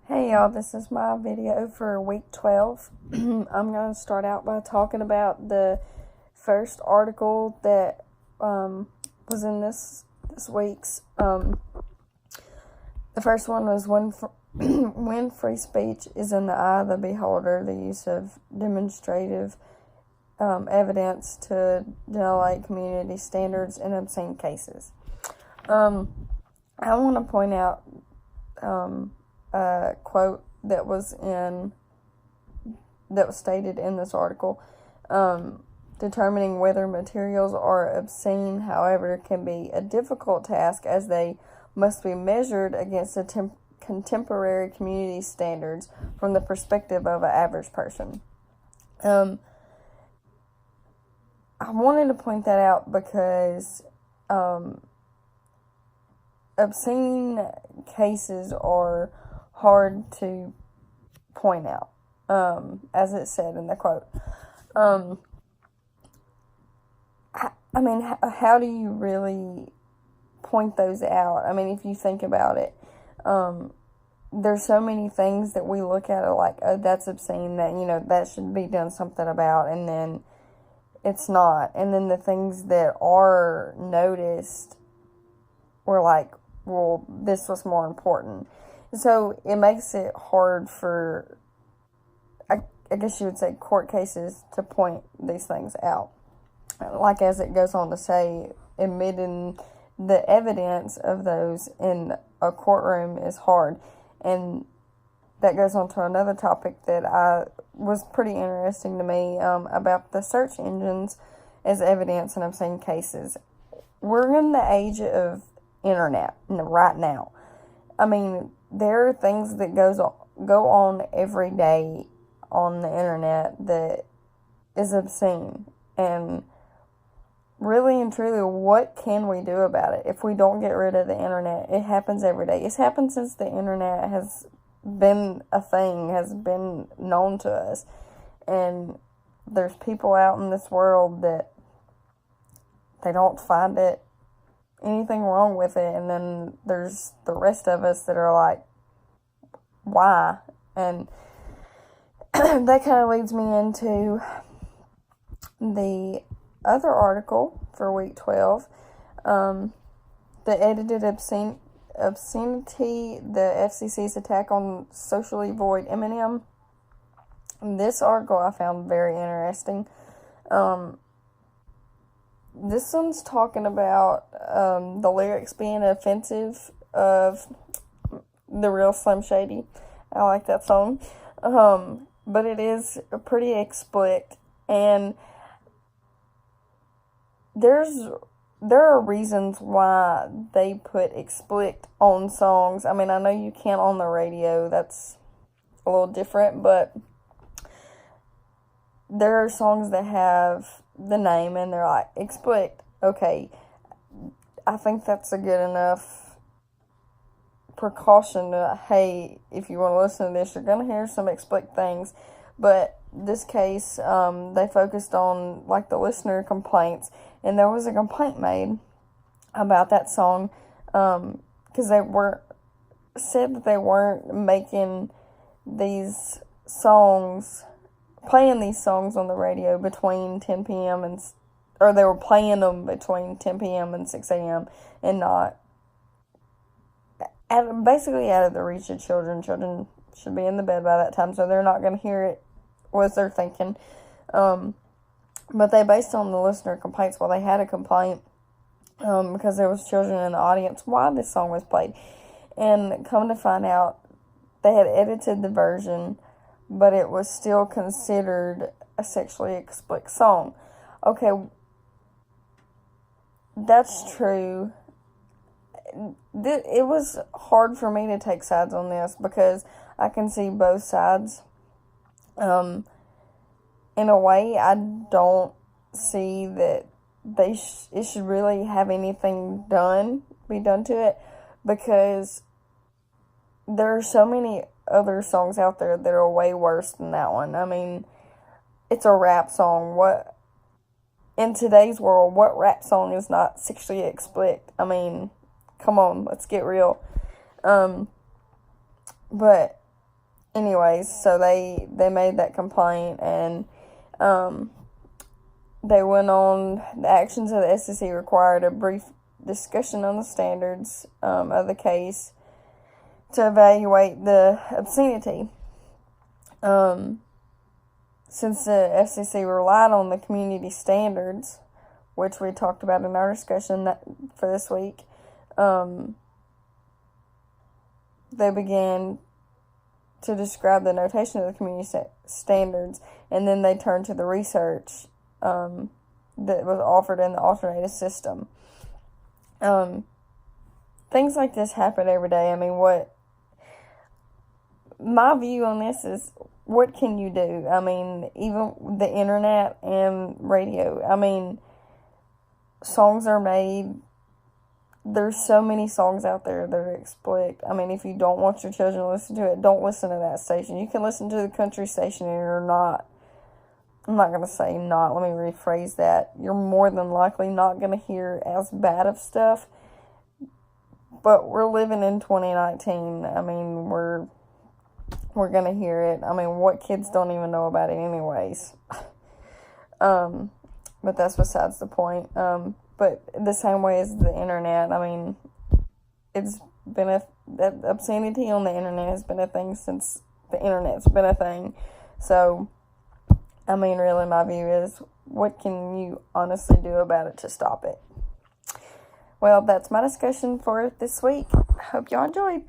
Hey y'all, this is my video for week 12. I'm going to start out by talking about the first article that was in this week's. The first one was when free speech is in the eye of the beholder, the use of demonstrative evidence to violate community standards in obscene cases. I want to point out a quote that was stated in this article. Determining whether materials are obscene, however, can be a difficult task as they must be measured against the contemporary community standards from the perspective of an average person. I wanted to point that out because obscene cases are hard to point out, as it said in the quote. How do you really point those out? I mean, if you think about it, there's so many things that we look at like, oh, that's obscene, that, that should be done something about, and then it's not. And then the things that are noticed were like, well, this was more important. So it makes it hard for, I guess you would say, court cases to point these things out. Like, as it goes on to say, admitting the evidence of those in a courtroom is hard. And that goes on to another topic that was pretty interesting to me, about the search engines as evidence in obscene cases. We're in the age of internet right now. I mean, there are things that go on every day on the internet that is obscene. And really and truly, what can we do about it if we don't get rid of the internet? It happens every day. It's happened since the internet has been a thing, has been known to us. And there's people out in this world that they don't find anything wrong with it, and then there's the rest of us that are like, why? And that kind of leads me into the other article for week 12, the edited obscenity, the FCC's attack on socially void Eminem. This article I found very interesting. This one's talking about the lyrics being offensive of The Real Slim Shady. I like that song. But it is pretty explicit, and there are reasons why they put explicit on songs. I mean, I know you can't on the radio. That's a little different, but there are songs that have the name and they're like, explicit. Okay, I think that's a good enough precaution to, hey, if you want to listen to this, you're going to hear some explicit things. But this case, they focused on like the listener complaints, and there was a complaint made about that song, because said that they weren't making these songs, playing these songs on the radio between 10 p.m. or they were playing them between 10 p.m. and 6 a.m. and not basically out of the reach of children. Children should be in the bed by that time, so they're not going to hear it, was their thinking. But they based on the listener complaints. Well, they had a complaint because there was children in the audience why this song was played. And come to find out, they had edited the version, but it was still considered a sexually explicit song. Okay, that's true. It was hard for me to take sides on this because I can see both sides. In a way, I don't see that it should really have anything be done to it, because there are so many other songs out there that are way worse than that one. I mean, it's a rap song. In today's world, what rap song is not sexually explicit? I mean, come on, let's get real. But anyways, so they made that complaint, and they went on. The actions of the SEC required a brief discussion on the standards of the case to evaluate the obscenity. Since the FCC relied on the community standards, which we talked about in our discussion for this week, they began to describe the notation of the community standards, and then they turned to the research that was offered in the alternative system. Things like this happen every day. I mean, my view on this is, what can you do? I mean, even the internet and radio. I mean, songs are made. There's so many songs out there that are explicit. I mean, if you don't want your children to listen to it, don't listen to that station. You can listen to the country station, and you're not. I'm not going to say not. Let me rephrase that. You're more than likely not going to hear as bad of stuff. But we're living in 2019. I mean, we're going to hear it. I mean, what kids don't even know about it anyways. But that's besides the point. But the same way as the internet, I mean, it's been that obscenity on the internet has been a thing since the internet's been a thing. So, I mean, really, my view is, what can you honestly do about it to stop it? Well, that's my discussion for this week. Hope y'all enjoyed.